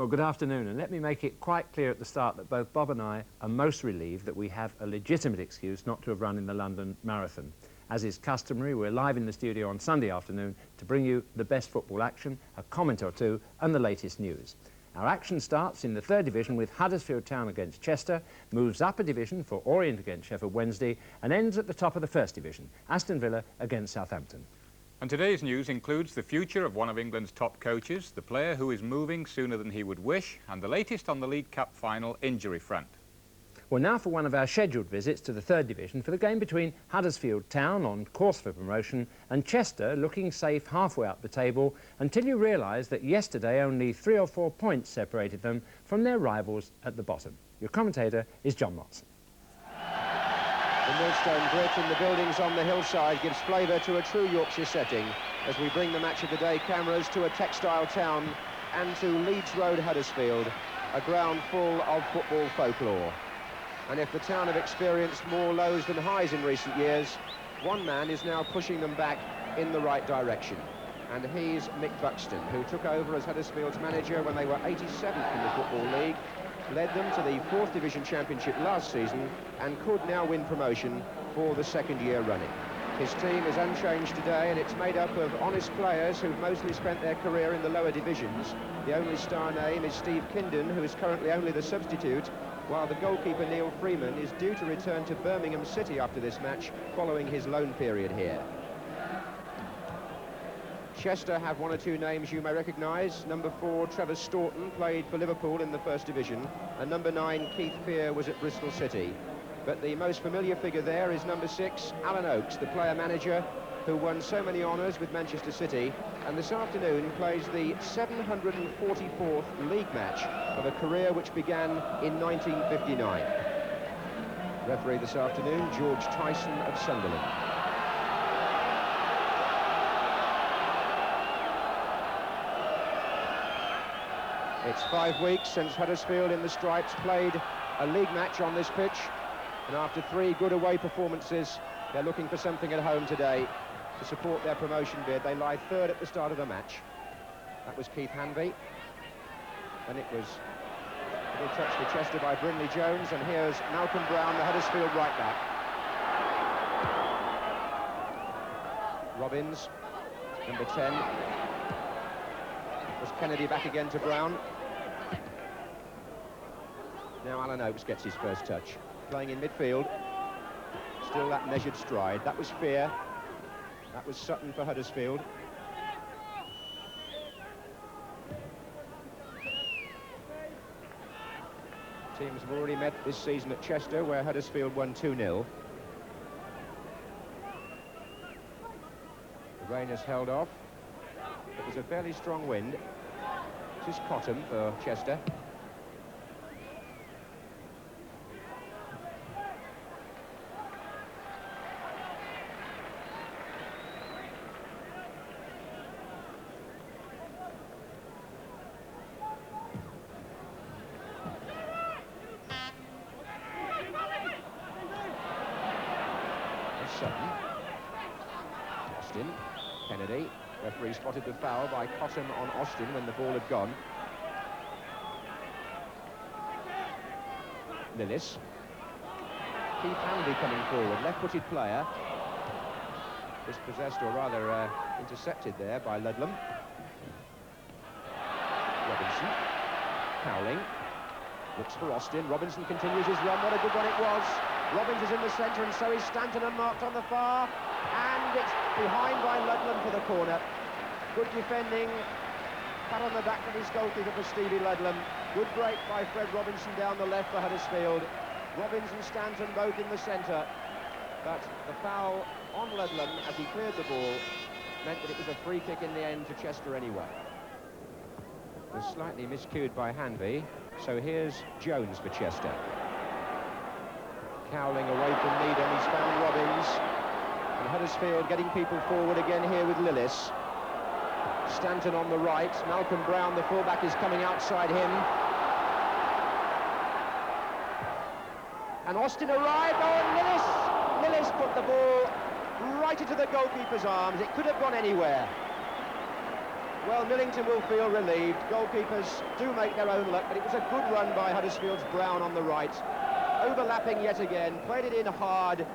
Well, good afternoon, and let me make it quite clear at the start that both Bob and I are most relieved that we have a legitimate excuse not to have run in the London Marathon. As is customary, we're live in the studio on Sunday afternoon to bring you the best football action, a comment or two, and the latest news. Our action starts in the third division with Huddersfield Town against Chester, moves up a division for Orient against Sheffield Wednesday, and ends at the top of the first division, Aston Villa against Southampton. And today's news includes the future of one of England's top coaches, the player who is moving sooner than he would wish, and the latest on the League Cup final injury front. Well, now for one of our scheduled visits to the third division for the game between Huddersfield Town, on course for promotion, and Chester, looking safe halfway up the table, until you realise that yesterday only 3 or 4 points separated them from their rivals at the bottom. Your commentator is John Motson. The millstone grit in the buildings on the hillside gives flavour to a true Yorkshire setting as we bring the match of the day cameras to a textile town and to Leeds Road, Huddersfield, a ground full of football folklore. And if the town have experienced more lows than highs in recent years, one man is now pushing them back in the right direction. And he's Mick Buxton, who took over as Huddersfield's manager when they were 87th in the Football League, led them to the 4th Division Championship last season and could now win promotion for the second year running. His team is unchanged today, and it's made up of honest players who've mostly spent their career in the lower divisions. The only star name is Steve Kindon, who is currently only the substitute, while the goalkeeper Neil Freeman is due to return to Birmingham City after this match following his loan period here. Chester have 1 or 2 names you may recognise. Number 4, Trevor Staunton, played for Liverpool in the First Division, and number 9, Keith Fear, was at Bristol City. But the most familiar figure there is number 6, Alan Oakes, the player-manager who won so many honours with Manchester City, and this afternoon plays the 744th league match of a career which began in 1959. Referee this afternoon, George Tyson of Sunderland. It's 5 weeks since Huddersfield in the Stripes played a league match on this pitch, and after 3 good away performances, they're looking for something at home today to support their promotion bid. They lie 3rd at the start of the match. That was Keith Hanvey, and it was a little touch for Chester by Brinley Jones, and here's Malcolm Brown, the Huddersfield right back. Robbins, number 10. Was Kennedy back again to Brown. Now Alan Oakes gets his first touch. Playing in midfield. Still that measured stride. That was Fear. That was Sutton for Huddersfield. Teams have already met this season at Chester, where Huddersfield won 2-0. The rain has held off. It was a fairly strong wind. This is Cottam for Chester. Sutton. Austin. Kennedy. Referee spotted the foul by Cottam on Austin when the ball had gone. Lillis. Keith Hanvey coming forward, left-footed player. Dispossessed, or rather intercepted there by Ludlam. Robinson. Cowling. Looks for Austin. Robinson continues his run. What a good one it was. Robbins is in the centre, and so is Stanton, unmarked on the far. And it's behind by Ludlam for the corner. Good defending. Pat on the back of his goalkeeper for Stevie Ludlam. Good break by Fred Robinson down the left for Huddersfield. Robbins and Stanton both in the centre. But the foul on Ludlam as he cleared the ball meant that it was a free kick in the end to Chester anyway. It was slightly miscued by Hanvey. So here's Jones for Chester. Cowling away from Needham, he's found Robbins. And Huddersfield getting people forward again here with Lillis. Stanton on the right, Malcolm Brown, the fullback, is coming outside him. And Austin arrived, oh, and Lillis put the ball right into the goalkeeper's arms. It could have gone anywhere. Well, Millington will feel relieved. Goalkeepers do make their own luck, but it was a good run by Huddersfield's Brown on the right. Overlapping yet again, played it in hard,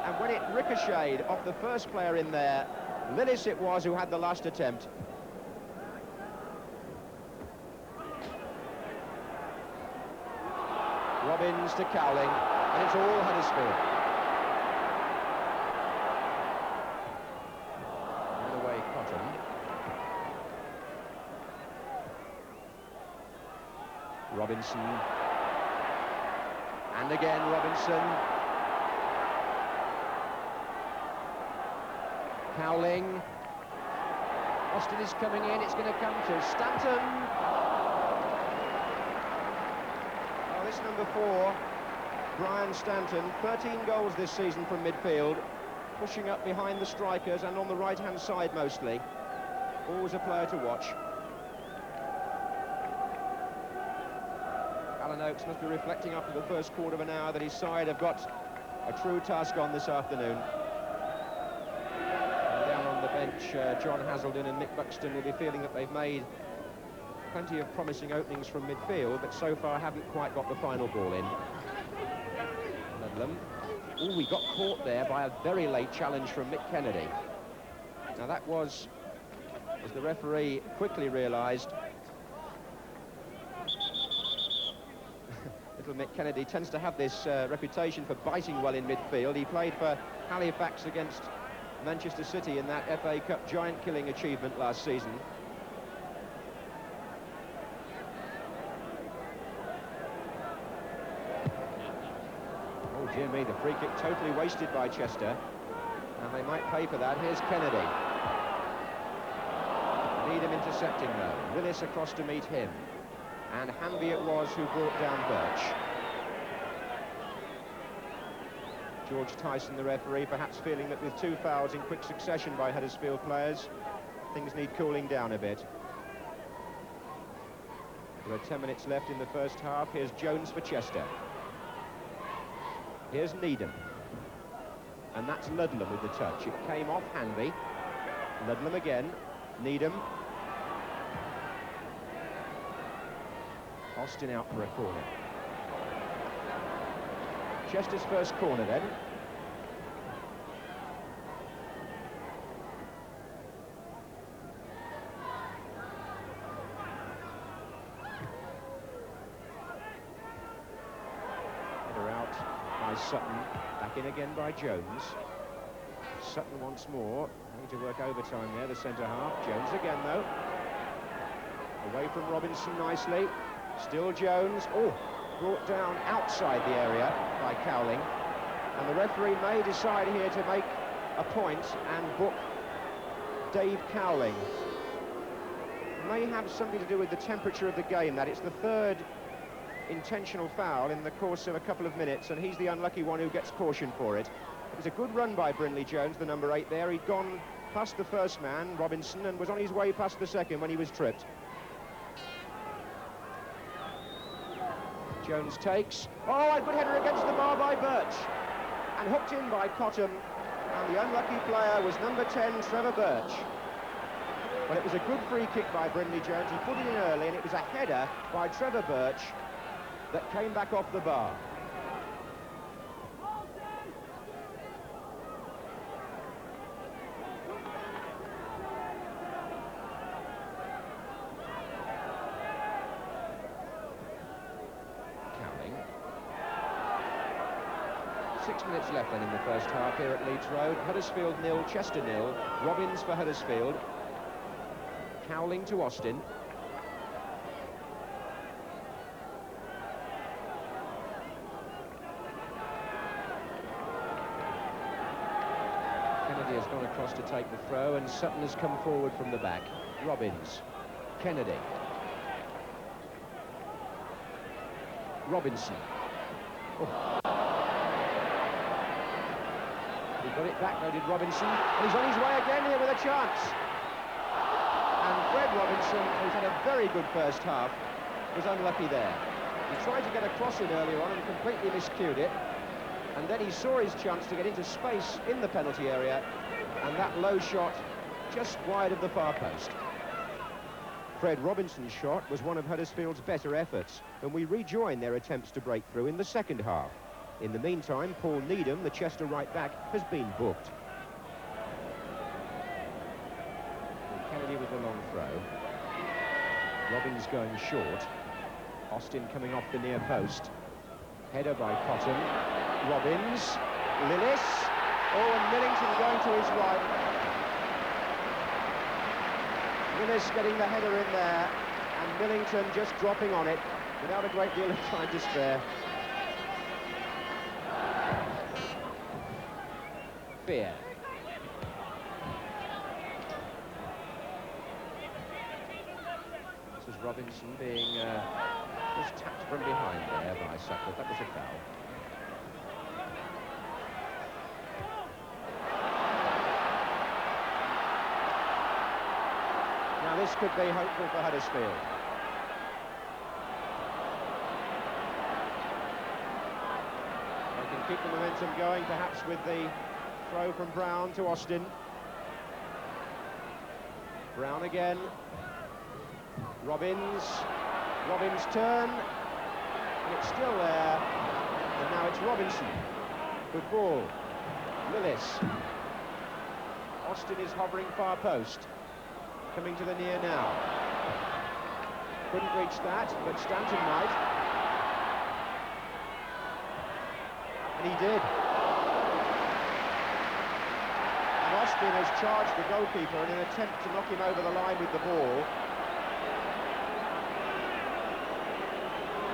and when it ricocheted off the first player in there, Lillis it was who had the last attempt. Robbins to Cowling, and it's all Huddersfield. And away Cotton. Robinson. And again Robinson. Cowling. Austin is coming in, it's going to come to Stanton. Oh, this number 4, Brian Stanton, 13 goals this season from midfield, pushing up behind the strikers and on the right-hand side mostly. Always a player to watch. Alan Oakes must be reflecting after the first quarter of an hour that his side have got a true task on this afternoon. Bench, John Hazelden and Nick Buxton will be feeling that they've made plenty of promising openings from midfield, but so far haven't quite got the final ball in. Ludlam. Oh, we got caught there by a very late challenge from Mick Kennedy. Now that was, as the referee quickly realised, little Mick Kennedy tends to have this reputation for biting well in midfield. He played for Halifax against Manchester City in that FA Cup giant-killing achievement last season. Oh, dear me, the free kick totally wasted by Chester. And they might pay for that. Here's Kennedy. Needham intercepting, though. Willis across to meet him. And Hamby it was who brought down Birch. George Tyson, the referee, perhaps feeling that with 2 fouls in quick succession by Huddersfield players, things need cooling down a bit. There are 10 minutes left in the first half. Here's Jones for Chester. Here's Needham. And that's Ludlam with the touch. It came off Hanby. Ludlam again. Needham. Austin out for a corner. Chester's first corner then. Header out by Sutton, back in again by Jones. Sutton once more, need to work overtime there, the centre half. Jones again though. Away from Robinson nicely. Still Jones. Oh! Brought down outside the area by Cowling, and the referee may decide here to make a point and book Dave Cowling. May have something to do with the temperature of the game, that it's the 3rd intentional foul in the course of a couple of minutes, and he's the unlucky one who gets caution for it. It was a good run by Brindley Jones, the number 8 there. He'd gone past the first man, Robinson, and was on his way past the second when he was tripped. Jones takes. Oh, a good header against the bar by Birch. And hooked in by Cotton. And the unlucky player was number 10, Trevor Birch. Well, it was a good free kick by Brindley Jones. He put it in early, and it was a header by Trevor Birch that came back off the bar. Minutes left then in the first half here at Leeds Road. Huddersfield 0, Chester 0. Robbins for Huddersfield. Cowling to Austin. Kennedy has gone across to take the throw, and Sutton has come forward from the back. Robbins. Kennedy. Robinson. Oh. He got it back, though, did Robinson. And he's on his way again here with a chance. And Fred Robinson, who's had a very good first half, was unlucky there. He tried to get a cross in earlier on and completely miscued it. And then he saw his chance to get into space in the penalty area. And that low shot just wide of the far post. Fred Robinson's shot was one of Huddersfield's better efforts, and we rejoin their attempts to break through in the second half. In the meantime, Paul Needham, the Chester right back, has been booked. And Kennedy with the long throw. Robbins going short. Austin coming off the near post. Header by Cotton. Robbins. Lillis. Oh, and Millington going to his right. Lillis getting the header in there, and Millington just dropping on it without a great deal of time to spare. Fear. This is Robinson being just tapped from behind there by Sutcliffe. That was a foul. Now this could be hopeful for Huddersfield. They can keep the momentum going, perhaps with the throw from Brown to Austin. Brown again. Robbins turn, and it's still there, and now it's Robinson. Good ball. Lillis. Austin is hovering far post. Coming to the near now. Couldn't reach that, but Stanton might. And he did. And Austin has charged the goalkeeper in an attempt to knock him over the line with the ball.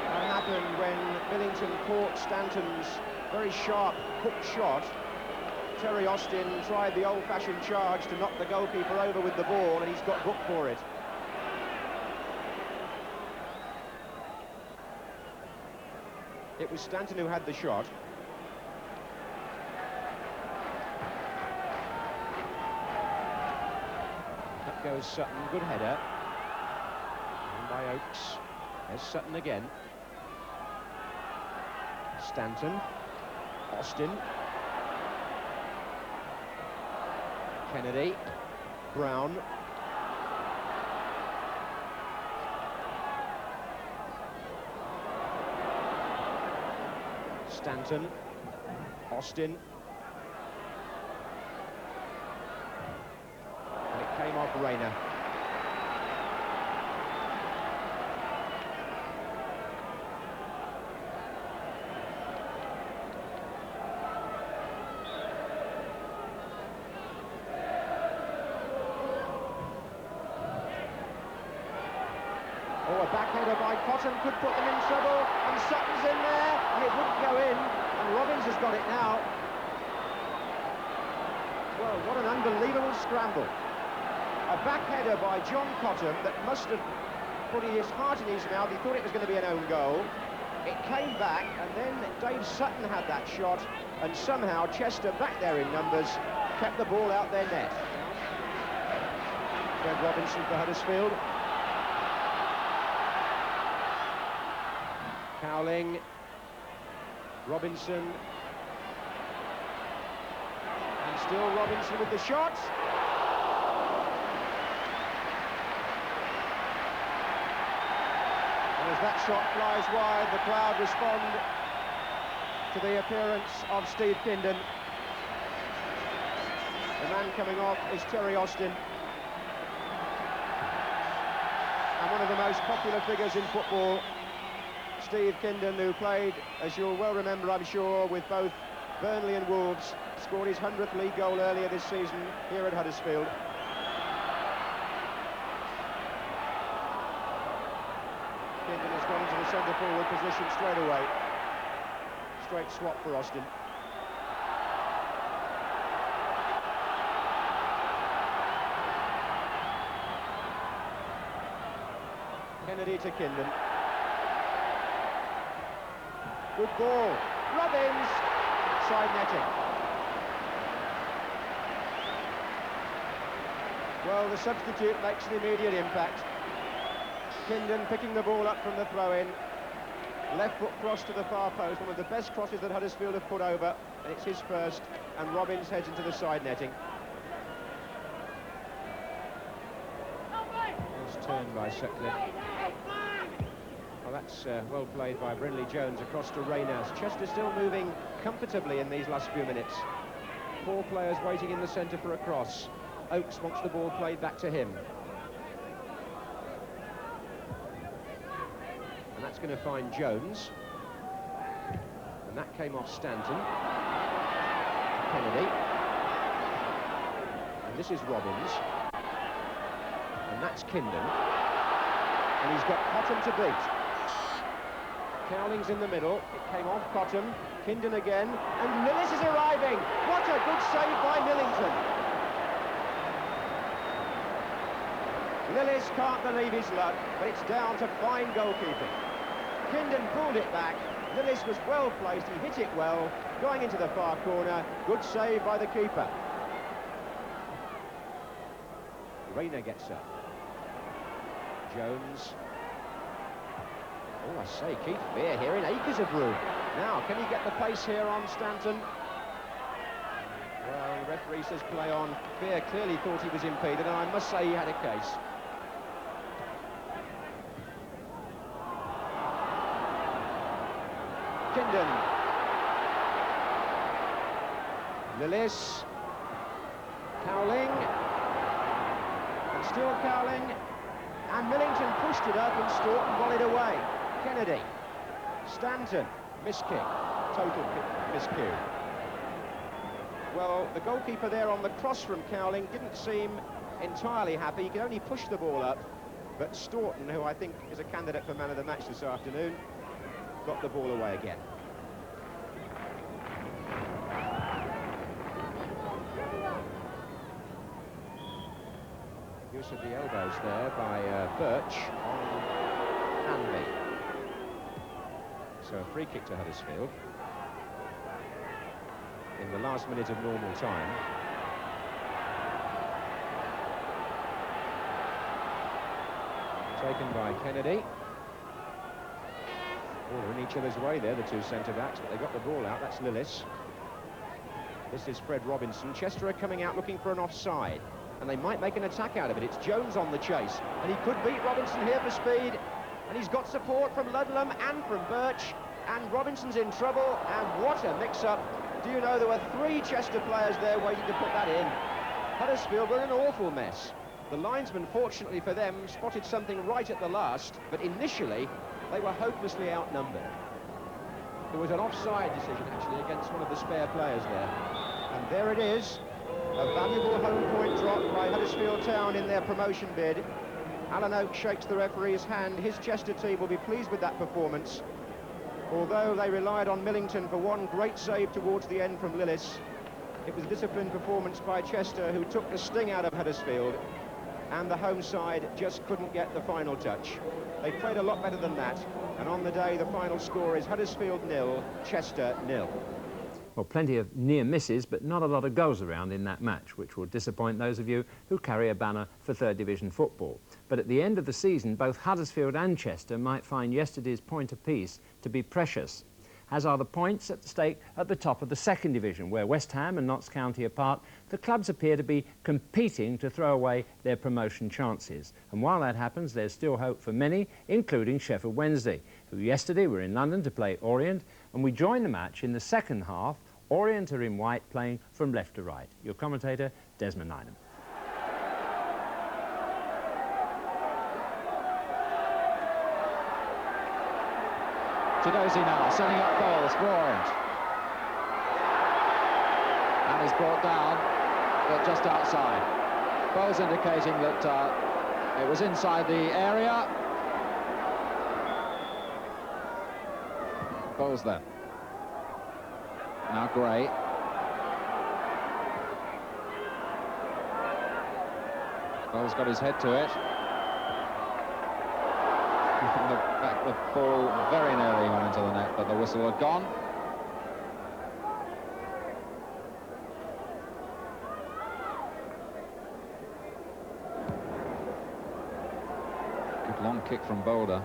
That happened when Millington caught Stanton's very sharp hook shot. Terry Austin tried the old-fashioned charge to knock the goalkeeper over with the ball, and he's got booked for it. It was Stanton who had the shot. Up goes Sutton, good header. And by Oakes. There's Sutton again. Stanton. Austin. Kennedy, Brown, Stanton, Austin, and it came off Rayner. Oh, a back header by Cotton could put them in trouble, and Sutton's in there, and it wouldn't go in, and Robbins has got it now. Well, what an unbelievable scramble. A back header by John Cotton that must have put his heart in his mouth. He thought it was going to be an own goal. It came back, and then Dave Sutton had that shot, and somehow Chester, back there in numbers, kept the ball out their net. Fred Robinson for Huddersfield. Cowling, Robinson, and still Robinson with the shot. And as that shot flies wide, the crowd respond to the appearance of Steve Kindon. The man coming off is Terry Austin, and one of the most popular figures in football, Steve Kindon, who played, as you'll well remember, I'm sure, with both Burnley and Wolves, scored his 100th league goal earlier this season here at Huddersfield. Kindon has gone into the centre-forward position straight away. Straight swap for Austin. Kennedy to Kindon. Good ball. Robbins. Side netting. Well, the substitute makes an immediate impact. Kindon picking the ball up from the throw-in. Left foot cross to the far post. One of the best crosses that Huddersfield have put over. And it's his first. And Robbins heads into the side netting. There's turn by Sutcliffe. Well, that's well played by Brindley Jones across to Reynolds. Chester still moving comfortably in these last few minutes. 4 players waiting in the centre for a cross. Oakes wants the ball played back to him. And that's going to find Jones. And that came off Stanton. Kennedy. And this is Robbins. And that's Kindon. And he's got Cotton to beat. Cowling's in the middle. It came off Cotton. Kindon again. And Lillis is arriving. What a good save by Millington. Lillis can't believe his luck, but it's down to fine goalkeeping. Kindon pulled it back. Lillis was well placed. He hit it well. Going into the far corner. Good save by the keeper. Rayner gets up. Jones. Oh, I say, Keith Fear here in acres of room. Now, can he get the pace here on Stanton? Well, the referee says play on. Fear clearly thought he was impeded, and I must say he had a case. Kindon. Lillis. Cowling. And still Cowling. And Millington pushed it up and Staunton volleyed away. Kennedy. Stanton. Miskick. Total miscue. Well, the goalkeeper there on the cross from Cowling didn't seem entirely happy. He could only push the ball up. But Staunton, who I think is a candidate for man of the match this afternoon, got the ball away again. Use of the elbows there by Birch on Hanley. So a free kick to Huddersfield in the last minute of normal time. Taken by Kennedy. Oh, they're in each other's way there, the two centre-backs, but they got the ball out. That's Lillis. This is Fred Robinson. Chester are coming out looking for an offside, and they might make an attack out of it. It's Jones on the chase, and he could beat Robinson here for speed, and he's got support from Ludlam and from Birch, and Robinson's in trouble, and what a mix-up. Do you know there were 3 Chester players there waiting to put that in? Huddersfield were in an awful mess. The linesman, fortunately for them, spotted something right at the last, but initially they were hopelessly outnumbered. There was an offside decision, actually, against one of the spare players there. And there it is, a valuable home point drop by Huddersfield Town in their promotion bid. Alan Oakes shakes the referee's hand. His Chester team will be pleased with that performance. Although they relied on Millington for one great save towards the end from Lillis, it was a disciplined performance by Chester, who took the sting out of Huddersfield, and the home side just couldn't get the final touch. They played a lot better than that, and on the day the final score is Huddersfield 0, Chester 0. Well, plenty of near misses, but not a lot of goals around in that match, which will disappoint those of you who carry a banner for third division football. But at the end of the season, both Huddersfield and Chester might find yesterday's point apiece to be precious, as are the points at stake at the top of the second division, where West Ham and Notts County apart, the clubs appear to be competing to throw away their promotion chances. And while that happens, there's still hope for many, including Sheffield Wednesday, who yesterday were in London to play Orient, and we join the match in the second half. Orient are in white, playing from left to right. Your commentator, Desmond Nineham. Chidozie now, setting up goals for Orient. And he's brought down, but just outside. Bowles indicating that it was inside the area. Bowles then. Now Gray. Bowles got his head to it. The ball very nearly went into the net, but the whistle had gone. Good long kick from Boulder.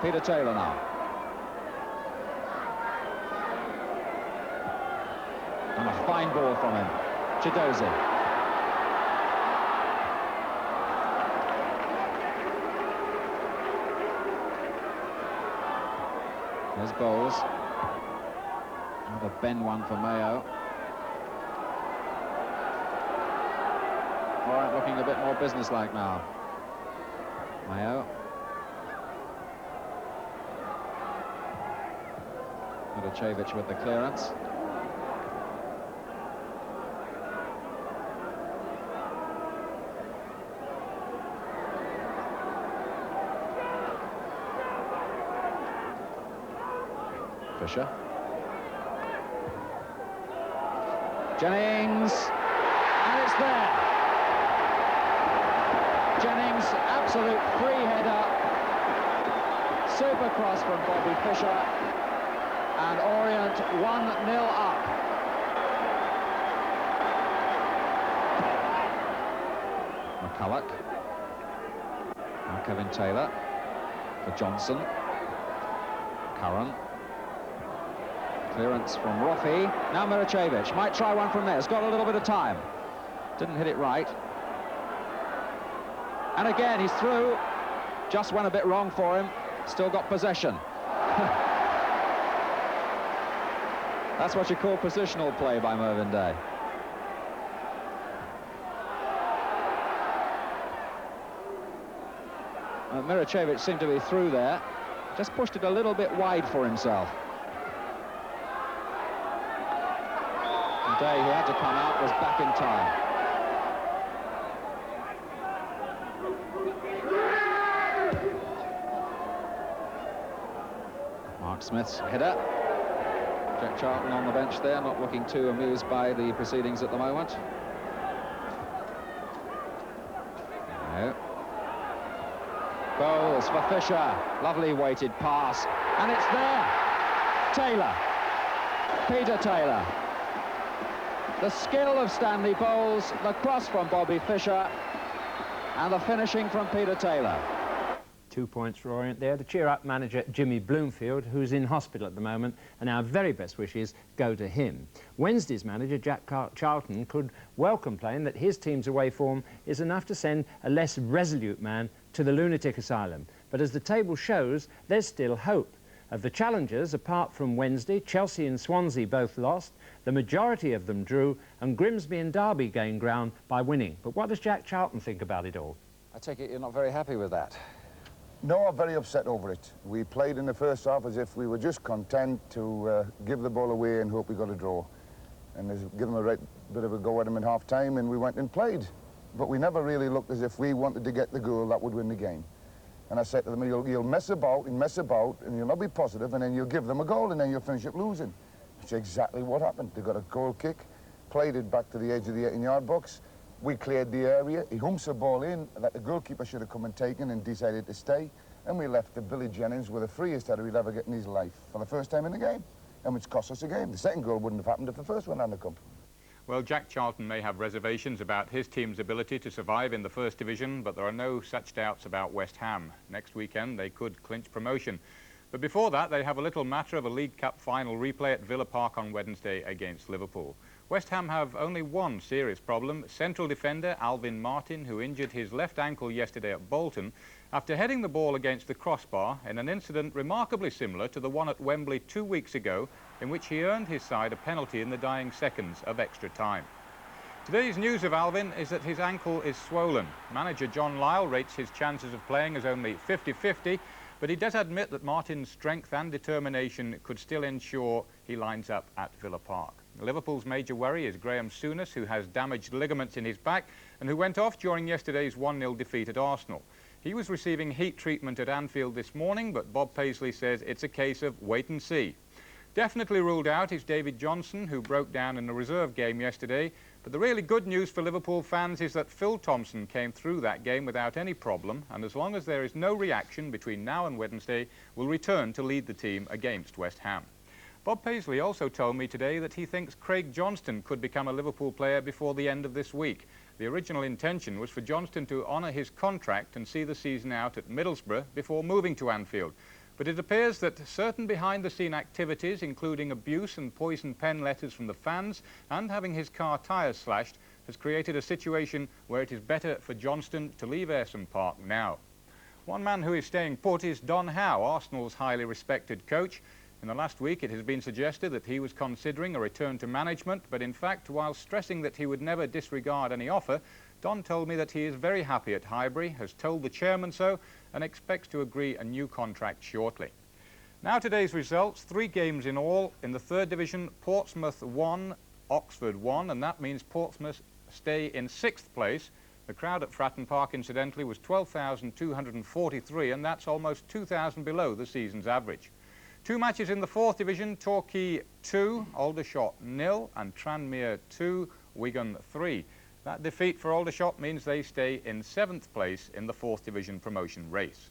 Peter Taylor now. And a fine ball from him. Chidozie. There's Bowles. Another bend one for Mayo. All right, looking a bit more businesslike now. Mayo. Milicevic with the clearance. Fisher. Jennings, and it's there. Jennings, absolute free header. Super cross from Bobby Fisher. And Orient 1-0 up. McCulloch. Now Kevin Taylor for Johnson. Curran. Clearance from Roffey. Now Milicevic might try one from there. Has got a little bit of time. Didn't hit it right. And again, he's through. Just went a bit wrong for him. Still got possession. That's what you call positional play by Mervyn Day. Milicevic seemed to be through there. Just pushed it a little bit wide for himself. And Day, who had to come out, was back in time. Mark Smith's header. Jack Charlton on the bench there, not looking too amused by the proceedings at the moment. No. Bowles for Fisher. Lovely weighted pass. And it's there. Taylor. Peter Taylor. The skill of Stanley Bowles, the cross from Bobby Fisher, and the finishing from Peter Taylor. 2 points for Orient there to cheer up manager Jimmy Bloomfield, who's in hospital at the moment, and our very best wishes go to him. Wednesday's manager, Jack Charlton, could well complain that his team's away form is enough to send a less resolute man to the lunatic asylum. But as the table shows, there's still hope. Of the challengers, apart from Wednesday, Chelsea and Swansea both lost, the majority of them drew, and Grimsby and Derby gained ground by winning. But what does Jack Charlton think about it all? I take it you're not very happy with that. No, I'm very upset over it. We played in the first half as if we were just content to give the ball away and hope we got a draw. And give them a right bit of a go at them in half-time, and we went and played. But we never really looked as if we wanted to get the goal that would win the game. And I said to them, you'll mess about, and you'll not be positive, and then you'll give them a goal, and then you'll finish up losing. That's exactly what happened. They got a goal kick, played it back to the edge of the 18-yard box. We cleared the area. He humps the ball in that the goalkeeper should have come and taken and decided to stay. And we left to Billy Jennings with the freest header he'd ever get in his life for the first time in the game, and which cost us a game. The second goal wouldn't have happened if the first one hadn't come. Well, Jack Charlton may have reservations about his team's ability to survive in the First Division, but there are no such doubts about West Ham. Next weekend, they could clinch promotion. But before that, they have a little matter of a League Cup final replay at Villa Park on Wednesday against Liverpool. West Ham have only one serious problem. Central defender Alvin Martin, who injured his left ankle yesterday at Bolton after heading the ball against the crossbar in an incident remarkably similar to the one at Wembley 2 weeks ago, in which he earned his side a penalty in the dying seconds of extra time. Today's news of Alvin is that his ankle is swollen. Manager John Lyall rates his chances of playing as only 50-50, but he does admit that Martin's strength and determination could still ensure he lines up at Villa Park. Liverpool's major worry is Graham Souness, who has damaged ligaments in his back and who went off during yesterday's 1-0 defeat at Arsenal. He was receiving heat treatment at Anfield this morning, but Bob Paisley says it's a case of wait and see. Definitely ruled out is David Johnson, who broke down in a reserve game yesterday. But the really good news for Liverpool fans is that Phil Thompson came through that game without any problem, and as long as there is no reaction between now and Wednesday, will return to lead the team against West Ham. Bob Paisley also told me today that he thinks Craig Johnston could become a Liverpool player before the end of this week. The original intention was for Johnston to honour his contract and see the season out at Middlesbrough before moving to Anfield. But it appears that certain behind-the-scene activities, including abuse and poison pen letters from the fans and having his car tyres slashed, has created a situation where it is better for Johnston to leave Ayresome Park now. One man who is staying put is Don Howe, Arsenal's highly respected coach. In the last week, it has been suggested that he was considering a return to management, but in fact, while stressing that he would never disregard any offer, Don told me that he is very happy at Highbury, has told the chairman so, and expects to agree a new contract shortly. Now today's results, 3 games in all. In the 3rd division, Portsmouth 1, Oxford 1, and that means Portsmouth stay in 6th place. The crowd at Fratton Park, incidentally, was 12,243, and that's almost 2,000 below the season's average. 2 matches in the 4th division, Torquay 2, Aldershot 0, and Tranmere 2, Wigan 3. That defeat for Aldershot means they stay in 7th place in the 4th division promotion race.